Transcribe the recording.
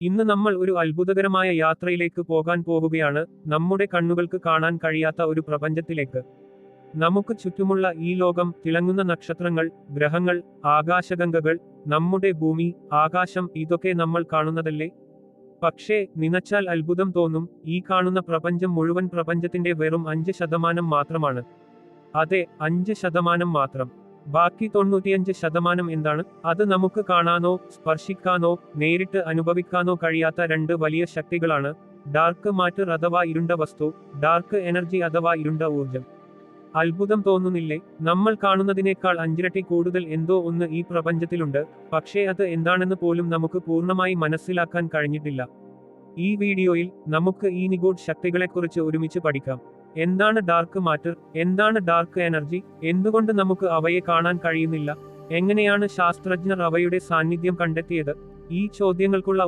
ഇന്ന് നമ്മൾ ഒരു അത്ഭുതകരമായ യാത്രയിലേക്ക് പോകാൻ പോകുകയാണ്, നമ്മുടെ കണ്ണുകൾക്ക് കാണാൻ കഴിയാത്ത ഒരു പ്രപഞ്ചത്തിലേക്ക്. നമുക്ക് ചുറ്റുമുള്ള ഈ ലോകം, തിളങ്ങുന്ന നക്ഷത്രങ്ങൾ, ഗ്രഹങ്ങൾ, ആകാശഗംഗകൾ, നമ്മുടെ ഭൂമി, ആകാശം, ഇതൊക്കെ നമ്മൾ കാണുന്നതല്ലേ? പക്ഷേ നിനച്ചാൽ അത്ഭുതം തോന്നും, ഈ കാണുന്ന പ്രപഞ്ചം മുഴുവൻ പ്രപഞ്ചത്തിന്റെ വെറും 5% മാത്രമാണ്. അതെ, 5% മാത്രം. ബാക്കി 95% എന്താണ്? അത് നമുക്ക് കാണാനോ സ്പർശിക്കാനോ നേരിട്ട് അനുഭവിക്കാനോ കഴിയാത്ത രണ്ട് വലിയ ശക്തികളാണ്: ഡാർക്ക് മാറ്റർ അഥവാ ഇരുണ്ട വസ്തു, ഡാർക്ക് എനർജി അഥവാ ഇരുണ്ട ഊർജം. അത്ഭുതം തോന്നുന്നില്ലേ? നമ്മൾ കാണുന്നതിനേക്കാൾ 5 ഇരട്ടി കൂടുതൽ എന്തോ ഒന്ന് ഈ പ്രപഞ്ചത്തിലുണ്ട്, പക്ഷേ അത് എന്താണെന്ന് പോലും നമുക്ക് പൂർണ്ണമായി മനസ്സിലാക്കാൻ കഴിഞ്ഞിട്ടില്ല. ഈ വീഡിയോയിൽ നമുക്ക് ഈ നിഗൂഢ ശക്തികളെക്കുറിച്ച് ഒരുമിച്ച് പഠിക്കാം. എന്താണ് ഡാർക്ക് മാറ്റർ? എന്താണ് ഡാർക്ക് എനർജി? എന്തുകൊണ്ട് നമുക്ക് അവയെ കാണാൻ കഴിയുന്നില്ല? എങ്ങനെയാണ് ശാസ്ത്രജ്ഞർ അവയുടെ സാന്നിധ്യം കണ്ടെത്തിയത്? ഈ ചോദ്യങ്ങൾക്കുള്ള